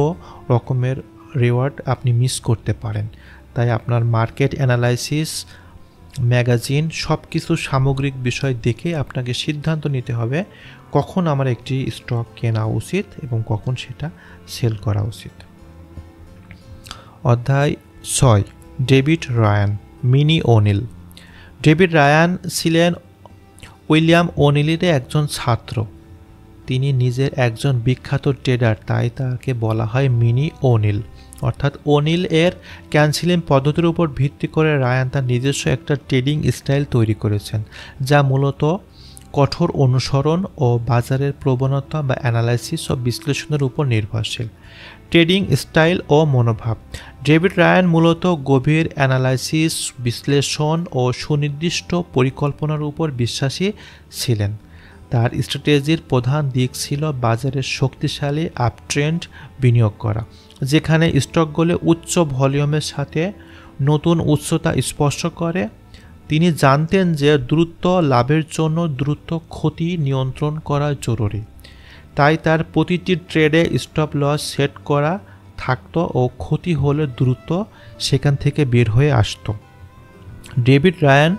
S1: রকমের রিওয়ার্ড আপনি মিস করতে পারেন। তাই আপনার মার্কেট অ্যানালাইসিস, ম্যাগাজিন সব কিছু সামগ্রিক বিষয় দেখে আপনাকে সিদ্ধান্ত নিতে হবে কখন আমার একটি স্টক কেনা উচিত এবং কখন সেটা সেল করা উচিত। অধ্যায় 6, David Ryan, mini O'Neil. David Ryan ছিলেন উইলিয়াম ওনিলের একজন ছাত্র। তিনি নিজের একজন বিখ্যাত ট্রেডার, তাই তাকে বলা হয় মিনি ওনিল। অর্থাৎ ওনিল এর ক্যান্সেলিং পদ্ধতির উপর ভিত্তি করে রায়ান তার নিজস্ব একটা ট্রেডিং স্টাইল তৈরি করেছেন, যা মূলত কঠোর অনুসরণ ও বাজারের প্রবণতা বা অ্যানালাইসিস ও বিশ্লেষণের উপর নির্ভরশীল। ট্রেডিং স্টাইল ও মনোভাব, ডেভিড রায়ান মূলত গভীর অ্যানালাইসিস, বিশ্লেষণ ও সুনির্দিষ্ট পরিকল্পনার উপর বিশ্বাসী ছিলেন। তার স্ট্র্যাটেজির প্রধান দিক ছিল বাজারের শক্তিশালী আপট্রেন্ড বিনিয়োগ করা, যেখানে স্টকগুলো উচ্চ ভলিউমের সাথে নতুন উচ্চতা স্পর্শ করে। তিনি জানতেন যে দ্রুত লাভের জন্য দ্রুত ক্ষতি নিয়ন্ত্রণ করা জরুরি, তাই তার প্রতিটি ট্রেডে স্টপ লস সেট করা থাকতো ও ক্ষতি হলে দ্রুত সেখান থেকে বের হয়ে আসতো। ডেভিড রায়ান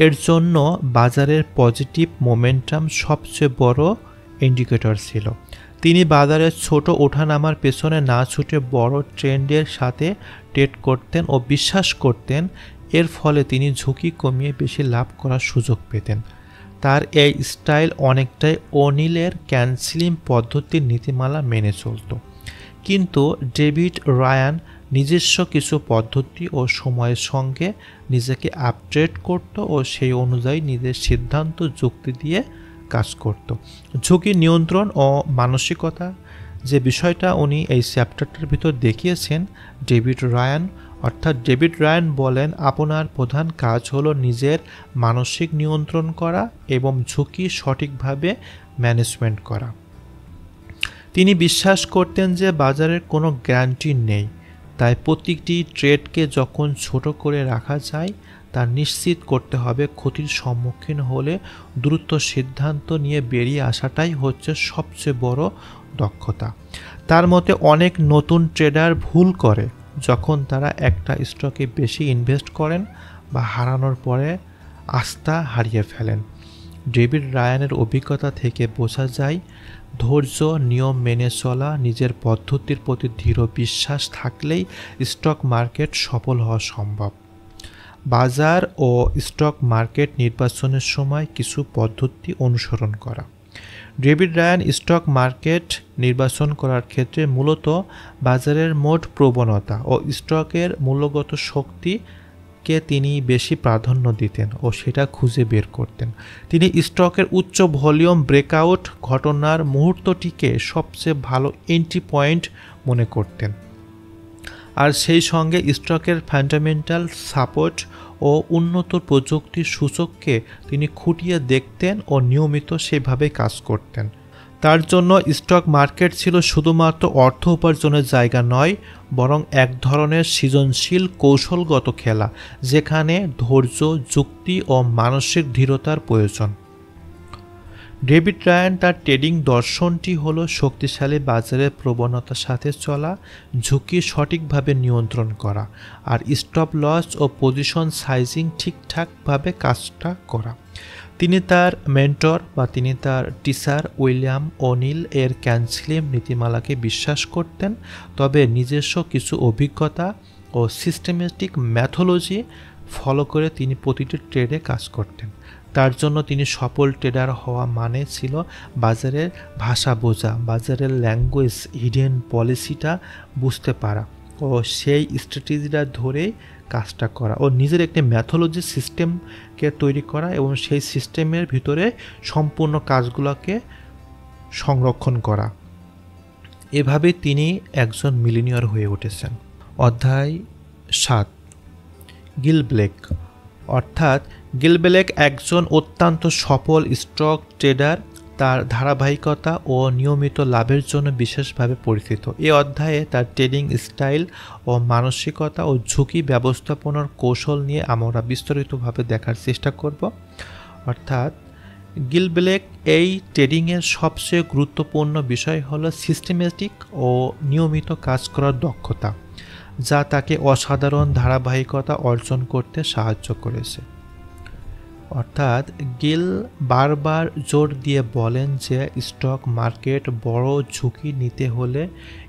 S1: এর জন্য বাজারের পজিটিভ মোমেন্টাম সবচেয়ে বড় ইন্ডিকেটর ছিল। তিনি বাজারের ছোট ওঠানামার পেছনে না ছুটে বড় ট্রেন্ডের সাথে ট্রেড করতেন ও বিশ্বাস করতেন এর ফলে তিনি ঝুঁকি কমিয়ে বেশি লাভ করার সুযোগ পেতেন। তার এই স্টাইল অনেকটাই ওনিলের ক্যান্সেলিং পদ্ধতির নীতিমালা মেনে চলত, কিন্তু ডেভিড রায়ান নিজস্ব কিছু পদ্ধতি ও সময়ের সঙ্গে নিজেকে আপডেট করত ও সেই অনুযায়ী নিজের সিদ্ধান্ত যুক্তি দিয়ে কাজ করত। ঝুঁকি নিয়ন্ত্রণ ও মানসিকতা যে বিষয়টা উনি এই চ্যাপ্টারটার ভিতর দেখিয়েছেন, ডেভিড রায়ান বলেন আপনার প্রধান কাজ হলো নিজের মানসিক নিয়ন্ত্রণ করা এবং ঝুঁকি সঠিকভাবে ম্যানেজমেন্ট করা। তিনি বিশ্বাস করতেন যে বাজারের কোনো গ্যারান্টি নেই, তাই প্রতিটি ট্রেডকে যখন ছোট করে রাখা যায় তা নিশ্চিত করতে হবে ক্ষতির সম্মুখীন হলে দ্রুত সিদ্ধান্ত নিয়ে বেরিয়ে আসাটাই হচ্ছে সবচেয়ে বড় দক্ষতা। তার মতে অনেক নতুন ট্রেডার ভুল করে যখন তারা একটা স্টকে বেশি ইনভেস্ট করেন বা হারানোর পরে আস্থা হারিয়ে ফেলেন। ডেভিড রায়ানের অভিজ্ঞতা থেকে বোঝা যায় ধৈর্য, নিয়ম মেনে চলা, নিজের পদ্ধতির প্রতি দৃঢ় বিশ্বাস থাকলেই স্টক মার্কেট সফল হওয়া সম্ভব। বাজার ও স্টক মার্কেট নির্বাচনের সময় কিছু পদ্ধতি অনুসরণ করা। ডেভিড রায়ান স্টক মার্কেট নির্বাচন করার ক্ষেত্রে মূলত বাজারের মোট প্রবণতা ও স্টকের মূল্যগত শক্তিকে তিনি বেশি প্রাধান্য দিতেন ও সেটা খুঁজে বের করতেন। তিনি স্টকের উচ্চ ভলিউম ব্রেকআউট ঘটনার মুহূর্তটিকে সবচেয়ে ভালো এন্ট্রি পয়েন্ট মনে করতেন, আর সেই সঙ্গে স্টকের ফান্ডামেন্টাল সাপোর্ট ও উন্নত প্রযুক্তির সূচককে তিনি খুঁটিয়ে দেখতেন ও নিয়মিত সেভাবে কাজ করতেন। তার জন্য স্টক মার্কেট ছিল শুধুমাত্র অর্থ উপার্জনের জায়গা নয়, বরং এক ধরনের সৃজনশীল কৌশলগত খেলা, যেখানে ধৈর্য, যুক্তি ও মানসিক দৃঢ়তার প্রয়োজন। ডেভিড রায়ান তার ট্রেডিং দর্শনটি হলো শক্তিশালী বাজারের প্রবণতার সাথে চলা, ঝুঁকি সঠিকভাবে নিয়ন্ত্রণ করা, আর স্টপ লস ও পজিশন সাইজিং ঠিকঠাকভাবে কাজটা করা। তিনি তার মেন্টর তিনি তার টিচার উইলিয়াম ওনিল এর ক্যানসিলিয়াম নীতিমালাকে বিশ্বাস করতেন, তবে নিজস্ব কিছু অভিজ্ঞতা ও সিস্টেমেটিক ম্যাথোলজি ফলো করে তিনি প্রতিটি ট্রেডে কাজ করতেন। তার জন্য তিনি সফল ট্রেডার হওয়া মানে ছিল বাজারের ভাষা বোঝা, বাজারের ল্যাঙ্গুয়েজ, হিডেন পলিসিটা বুঝতে পারা ও সেই স্ট্র্যাটেজিটা ধরে কাজটা করা ও নিজের একটি ম্যাথোলজি সিস্টেমকে তৈরি করা এবং সেই সিস্টেমের ভিতরে সম্পূর্ণ কাজগুলোকে সংরক্ষণ করা। এভাবে তিনি একজন মিলিনিয়র হয়ে উঠেছেন। অধ্যায় 7, গিল ব্লেক। গিল ব্লেক একজন অত্যন্ত সফল স্টক ট্রেডার। তার ধারাবাহিকতা ও নিয়মিত লাভের জন্য বিশেষভাবে পরিচিত। এই অধ্যায়ে তার ট্রেডিং স্টাইল ও মানসিকতা ও ঝুঁকি ব্যবস্থাপনার কৌশল নিয়ে আমরা বিস্তারিতভাবে দেখার চেষ্টা করব। গিল ব্লেক এই ট্রেডিংয়ের সবচেয়ে গুরুত্বপূর্ণ বিষয় হলো সিস্টেমেটিক ও নিয়মিত কাজ করার দক্ষতা, যা তাকে অসাধারণ ধারাবাহিকতা অর্জন করতে সাহায্য করেছে। গিল বারবার জোর দিয়ে বলেন যে স্টক মার্কেট বড় ঝুঁকি নিতে হলে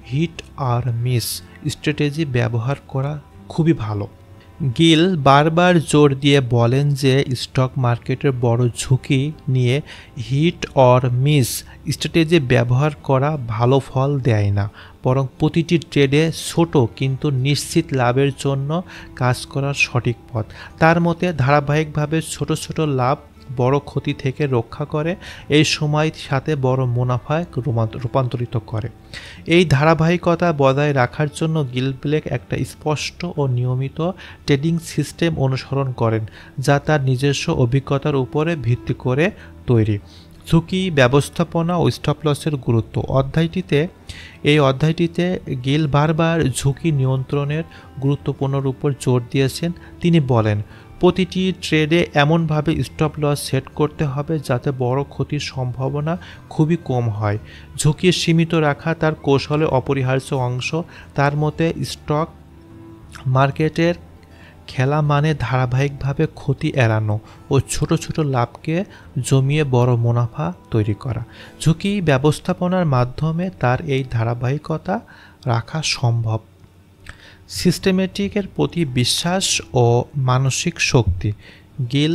S1: হিট আর মিস স্ট্র্যাটেজি ব্যবহার করা খুবই ভালো। গিল বারবার জোর দিয়ে বলেন যে স্টক মার্কেটের বড় ঝুঁকি নিয়ে হিট অর মিস স্ট্র্যাটেজি ব্যবহার করা ভালো ফল দেয় না, বরং প্রতিটি ট্রেডে ছোট কিন্তু নিশ্চিত লাভের জন্য কাজ করার সঠিক পথ। তার মতে ধারাবাহিকভাবে ছোট ছোট লাভ বড় ক্ষতি থেকে রক্ষা করে, এই সময়ের সাথে বড় মুনাফায় রূপান্তরিত করে। এই ধারাবাহিকতা বজায় রাখার জন্য গিল ব্লেক একটা স্পষ্ট ও নিয়মিত ট্রেডিং সিস্টেম অনুসরণ করেন, যা তার নিজস্ব অভিজ্ঞতার উপরে ভিত্তি করে তৈরি। ঝুঁকি ব্যবস্থাপনা ও স্টপ লসের গুরুত্ব। এই অধ্যায়টিতে গিল বারবার ঝুঁকি নিয়ন্ত্রণের গুরুত্বপূর্ণর উপর জোর দিয়েছেন। তিনি বলেন, প্রতিটি ট্রেডে এমনভাবে স্টপ লস সেট করতে হবে যাতে বড় ক্ষতির সম্ভাবনা খুবই কম হয়। ঝুঁকি সীমিত রাখা তার কৌশলের অপরিহার্য অংশ। তার মতে স্টক মার্কেটের খেলা মানে ধারাবাহিকভাবে ক্ষতি এড়ানো ও ছোট ছোট লাভকে জমিয়ে বড় মুনাফা তৈরি করা। ঝুঁকি ব্যবস্থাপনার মাধ্যমে তার এই ধারাবাহিকতা রাখা সম্ভব। সিস্টেমেটিকের প্রতি বিশ্বাস ও মানসিক শক্তি। গিল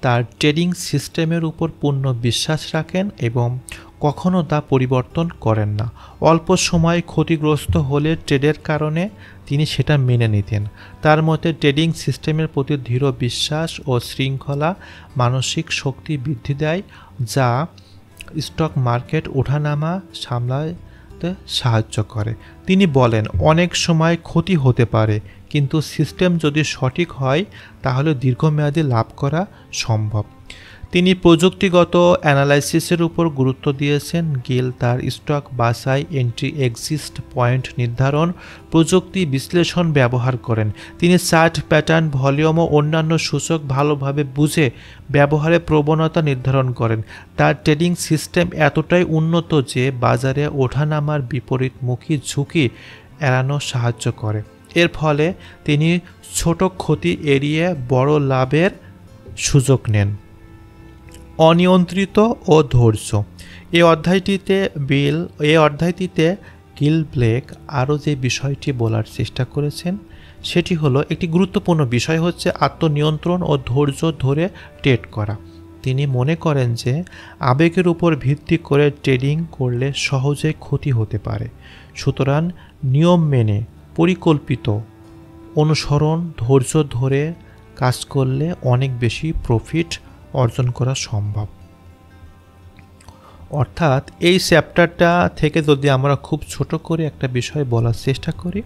S1: তার ট্রেডিং সিস্টেমের উপর পূর্ণ বিশ্বাস রাখেন এবং কখনো তা পরিবর্তন করেন না। অল্প সময় ক্ষতিগ্রস্ত হলে ট্রেডের কারণে তিনি সেটা মেনে নিতেন। তার মতে ট্রেডিং সিস্টেমের প্রতি দৃঢ় বিশ্বাস ও শৃঙ্খলা মানসিক শক্তি বৃদ্ধি দেয়, যা স্টক মার্কেট ওঠানামা সামলাতে সাহায্য করে। তিনি বলেন, অনেক সময় ক্ষতি হতে পারে, কিন্তু সিস্টেম যদি সঠিক হয় তাহলে দীর্ঘমেয়াদী লাভ করা সম্ভব। তিনি প্রযুক্তিগত অ্যানালাইসিসের উপর গুরুত্ব দিয়েছেন। গিল তার স্টক বাছাই, এন্ট্রি এক্সিট পয়েন্ট নির্ধারণ, প্রযুক্তি বিশ্লেষণ ব্যবহার করেন। তিনি চার্ট, প্যাটার্ন, ভলিউম ও অন্যান্য সূচক ভালোভাবে বুঝে ব্যবহারের প্রবণতা নির্ধারণ করেন। তার ট্রেডিং সিস্টেম এতটাই উন্নত যে বাজারে ওঠানামার বিপরীতমুখী ঝুঁকি এড়ানো সাহায্য করে। এর ফলে তিনি ছোট ক্ষতি এড়িয়ে বড় লাভের সুযোগ নেন। অনিয়ন্ত্রিত ও ধৈর্য। এই অধ্যায়টিতে গিল ব্লেক আরও যে বিষয়টি বলার চেষ্টা করেছেন সেটি হলো, একটি গুরুত্বপূর্ণ বিষয় হচ্ছে আত্মনিয়ন্ত্রণ ও ধৈর্য ধরে ট্রেড করা। তিনি মনে করেন যে আবেগের উপর ভিত্তি করে ট্রেডিং করলে সহজে ক্ষতি হতে পারে। সুতরাং নিয়ম মেনে পরিকল্পিত অনুসরণ, ধৈর্য ধরে কাজ করলে অনেক বেশি প্রফিট অর্জন করা সম্ভব। অর্থাৎ এই চ্যাপ্টারটা থেকে যদি আমরা খুব ছোট করে একটা বিষয় বলার চেষ্টা করি,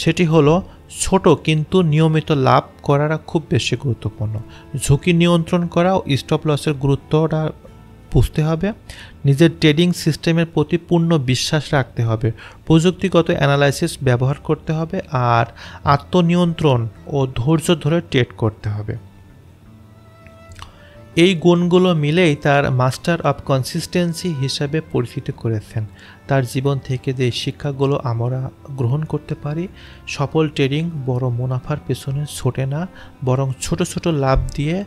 S1: সেটি হলো ছোট কিন্তু নিয়মিত লাভ করাটা খুব বেশি গুরুত্বপূর্ণ। ঝুঁকি নিয়ন্ত্রণ করা ও স্টপ লসের গুরুত্বটা বুঝতে হবে। নিজের ট্রেডিং সিস্টেমের প্রতি পূর্ণ বিশ্বাস রাখতে হবে। প্রযুক্তিগত অ্যানালাইসিস ব্যবহার করতে হবে আর আত্মনিয়ন্ত্রণ ও ধৈর্য ধরে ট্রেড করতে হবে। এই গুণগুলো মিলেই তার মাস্টার অফ কনসিস্টেন্সি হিসাবে পরিচিত করেছেন। তার জীবন থেকে যে শিক্ষাগুলো আমরা গ্রহণ করতে পারি, সফল ট্রেডিং বড় মুনাফার পেছনে ছোটে না, বরং ছোট ছোট লাভ দিয়ে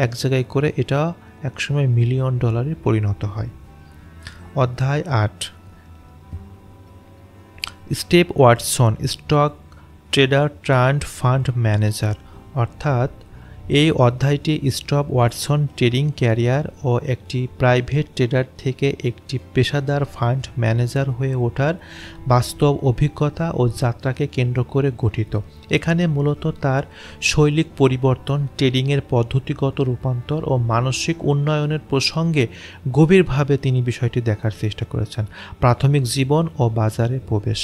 S1: এক জায়গায় করে এটা একসময় $1 মিলিয়ন পরিণত হয়। অধ্যায় 8, Steve Watson, stock trader turned fund manager. অর্থাৎ এই অধ্যায়টি স্টিভ ওয়াটসন ট্রেডিং ক্যারিয়ার ও একটি প্রাইভেট ট্রেডার থেকে একটি পেশাদার ফান্ড ম্যানেজার হয়ে ওঠার বাস্তব অভিজ্ঞতা ও যাত্রাকে কেন্দ্র করে গঠিত। এখানে মূলত তার শৈলীক পরিবর্তন, ট্রেডিংয়ের পদ্ধতিগত রূপান্তর ও মানসিক উন্নয়নের প্রসঙ্গে গভীরভাবে তিনি বিষয়টি দেখার চেষ্টা করেছেন। প্রাথমিক জীবন ও বাজারে প্রবেশ।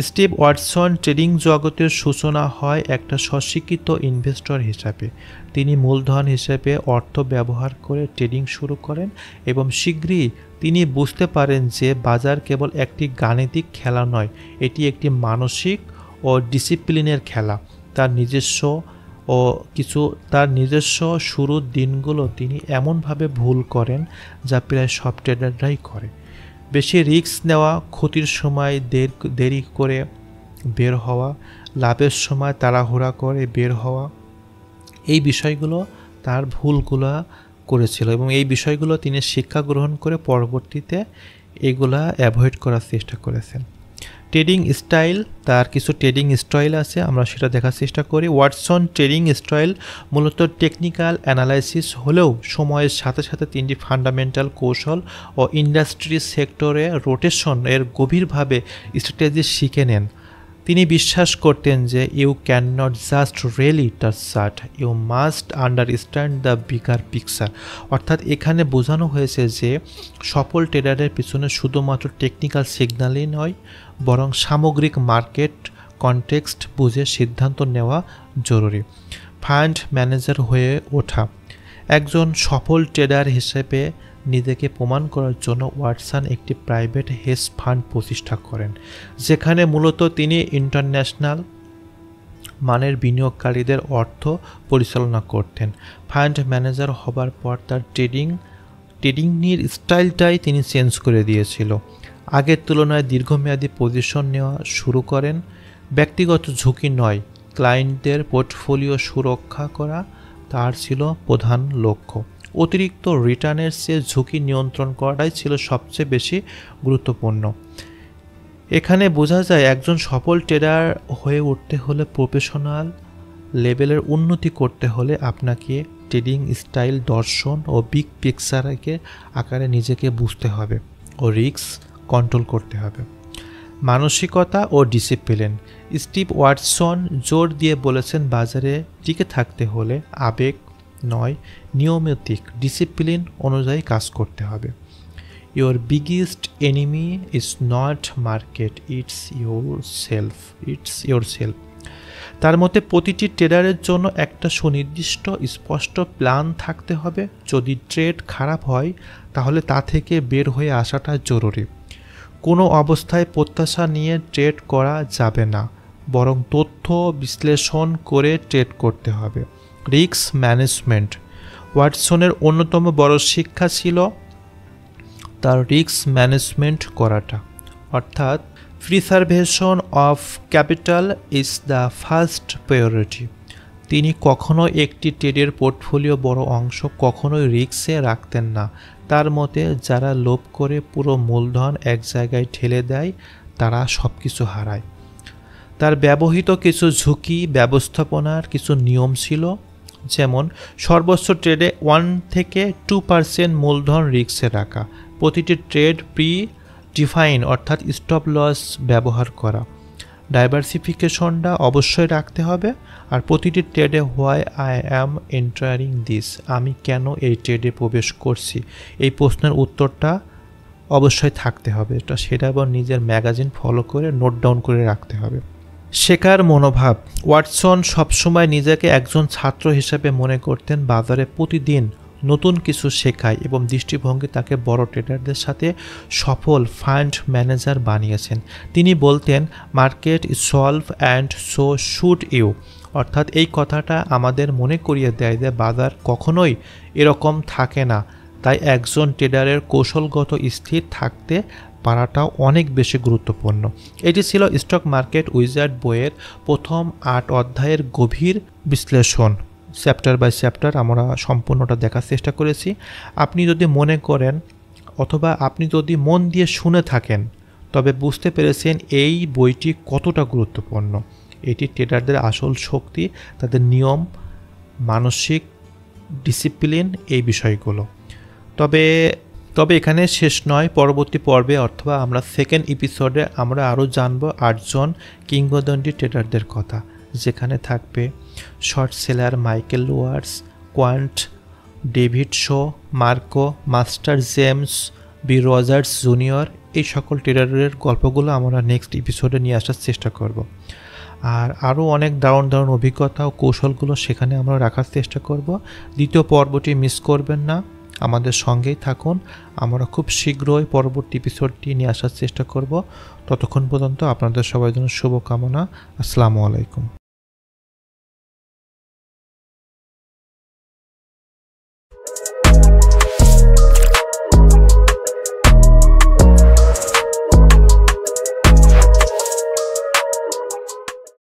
S1: স্টিভ ওয়াটসন ট্রেডিং জগতের সূচনা হয় একটা স্বশিক্ষিত ইনভেস্টর হিসাবে। তিনি মূলধন হিসেবে অর্থ ব্যবহার করে ট্রেডিং শুরু করেন এবং শীঘ্রই তিনি বুঝতে পারেন যে বাজার কেবল একটি গাণিতিক খেলা নয়, এটি একটি মানসিক ও ডিসিপ্লিনের খেলা। তার নিজস্ব শুরুর দিনগুলো তিনি এমনভাবে ভুল করেন যা প্রায় সব ট্রেডাররাই করে। বেশি রিস্ক নেওয়া, ক্ষতির সময় দেরি করে বের হওয়া, লাভের সময় তাড়াহুড়া করে বের হওয়া, এই বিষয়গুলো তার ভুলগুলো করেছিল এবং এই বিষয়গুলো তিনি শিক্ষা গ্রহণ করে পরবর্তীতে এগুলা অ্যাভয়েড করার চেষ্টা করেছেন। ট্রেডিং স্টাইল, তার কিছু ট্রেডিং স্টাইল আছে, আমরা সেটা দেখার চেষ্টা করি। ওয়াটসন ট্রেডিং স্টাইল মূলত টেকনিক্যাল অ্যানালাইসিস হলেও সময়ের সাথে সাথে তিনি ফান্ডামেন্টাল কৌশল ও ইন্ডাস্ট্রি সেক্টরে রোটেশন এর গভীরভাবে স্ট্র্যাটেজি শিখে নেন। তিনি বিশ্বাস করতেন যে you cannot just really touch chart, you must understand the bigger picture. অর্থাৎ এখানে বোঝানো হয়েছে যে সফল ট্রেডারের পিছনে শুধুমাত্র টেকনিক্যাল সিগন্যালই নয়, বরং সামগ্রিক মার্কেট কনটেক্সট বুঝে সিদ্ধান্ত নেওয়া জরুরি। ফান্ড ম্যানেজার হয়ে ওঠা। একজন সফল ট্রেডার হিসেবে নিজেকে প্রমাণ করার জন্য ওয়াটসন একটি প্রাইভেট হেজ ফান্ড প্রতিষ্ঠা করেন, যেখানে মূলত তিনি ইন্টারন্যাশনাল মানের বিনিয়োগকারীদের অর্থ পরিচালনা করতেন। ফান্ড ম্যানেজার হবার পর তার ট্রেডিংয়ের স্টাইলটাই তিনি চেঞ্জ করে দিয়েছিল। আগের তুলনায় দীর্ঘমেয়াদী পজিশন নেওয়া শুরু করেন। ব্যক্তিগত ঝুঁকি নয়, ক্লায়েন্টদের পোর্টফোলিও সুরক্ষা করা তার ছিল প্রধান লক্ষ্য। অতিরিক্ত রিটার্নের চেয়ে ঝুঁকি নিয়ন্ত্রণ করাটাই ছিল সবচেয়ে বেশি গুরুত্বপূর্ণ। এখানে বোঝা যায় একজন সফল ট্রেডার হয়ে উঠতে হলে, প্রফেশনাল লেভেলের উন্নতি করতে হলে আপনাকে ট্রেডিং স্টাইল, দর্শন ও বিগ পিকচারকে আকারে নিজেকে বুঝতে হবে ও রিস্ক কন্ট্রোল করতে হবে। মানসিকতা ও ডিসিপ্লিন। স্টিভ ওয়াটসন জোর দিয়ে বলেছেন, বাজারে টিকে থাকতে হলে আবেগ নয়, নিয়মিত ডিসিপ্লিন অনুযায়ী কাজ করতে হবে। Your biggest enemy is not market, it's yourself. তার মতে প্রতিটি ট্রেডারের জন্য একটা সুনির্দিষ্ট স্পষ্ট প্ল্যান থাকতে হবে। যদি ট্রেড খারাপ হয় তাহলে তা থেকে বের হয়ে আসাটা জরুরি। কোনো অবস্থায় প্রত্যাশা নিয়ে ট্রেড করা যাবে না, বরং তথ্য বিশ্লেষণ করে ট্রেড করতে হবে। Risk management. ওয়াটসনের অন্যতম বড় শিক্ষা ছিল তার রিস্ক ম্যানেজমেন্ট করাটা, অর্থাৎ preservation of capital is the first priority. তিনি কখনো একটি ট্রেডের পোর্টফোলিও বড় অংশ কখনোই রিস্কে রাখতেন না। তার মতে যারা লোভ করে পুরো মূলধন এক জায়গায় ঠেলে দেয় তারা সব কিছু হারায়। তার ব্যবহৃত কিছু ঝুঁকি ব্যবস্থাপনার কিছু নিয়ম ছিল, যেমন সর্বোচ্চ ট্রেডে 1 থেকে 2% মূলধন রিস্কে রাখা, প্রতিটি ট্রেড প্রি ডিফাইন অর্থাৎ স্টপ লস ব্যবহার করা, ডাইভার্সিফিকেশনটা অবশ্যই রাখতে হবে, আর প্রতিটি ট্রেডে why I am entering this, আমি কেন এই ট্রেডে প্রবেশ করছি, এই প্রশ্নের উত্তরটা অবশ্যই থাকতে হবে। সেটা আবার নিজের ম্যাগাজিন ফলো করে নোট ডাউন করে রাখতে হবে। শেখার মনোভাব। ওয়াটসন সবসময় নিজেকে একজন ছাত্র হিসেবে মনে করতেন। বাজারে প্রতিদিন নতুন কিছু শেখায় এবং দৃষ্টিভঙ্গি তাকে বড় ট্রেডারদের সাথে সফল ফান্ড ম্যানেজার বানিয়েছেন। তিনি বলতেন, market is solve and so should you, অর্থাৎ এই কথাটা আমাদের মনে করিয়ে দেয় যে বাজার কখনোই এরকম থাকে না, তাই একজন ট্রেডারের কৌশলগত স্থির থাকতে পারাটাও অনেক বেশি গুরুত্বপূর্ণ। এটি ছিল স্টক মার্কেট উইজার্ড বইয়ের প্রথম 8 অধ্যায়ের গভীর বিশ্লেষণ। চ্যাপ্টার বাই চ্যাপ্টার আমরা সম্পূর্ণটা দেখার চেষ্টা করেছি। আপনি যদি মনে করেন অথবা আপনি যদি মন দিয়ে শুনে থাকেন তবে বুঝতে পেরেছেন এই বইটি কতটা গুরুত্বপূর্ণ। এটি ট্রেডারদের আসল শক্তি, তাদের নিয়ম, মানসিক ডিসিপ্লিন, এই বিষয়গুলো। তবে এখানে শেষ নয়, পরবর্তী পর্বে অথবা আমরা সেকেন্ড এপিসোডে আমরা আরও জানব 8 জন কিংবদন্তি ট্রেডারদের কথা, যেখানে থাকবে short seller Michael Lewis, quant David Shaw, Marco, master James, B Rogers junior. এই সকল ট্রেডারের গল্পগুলো আমরা নেক্সট এপিসোডে নিয়ে আসার চেষ্টা করব। আর আরও অনেক দারুণ দারুণ অভিজ্ঞতা ও কৌশলগুলো সেখানে আমরা রাখার চেষ্টা করব। দ্বিতীয় পর্বটি মিস করবেন না, আমাদের সঙ্গেই থাকুন। আমরা খুব শীঘ্রই পরবর্তী এপিসোডটি নিয়ে আসার চেষ্টা করব। ততক্ষণ পর্যন্ত আপনাদের সবার জন্য শুভকামনা। আসসালামু আলাইকুম।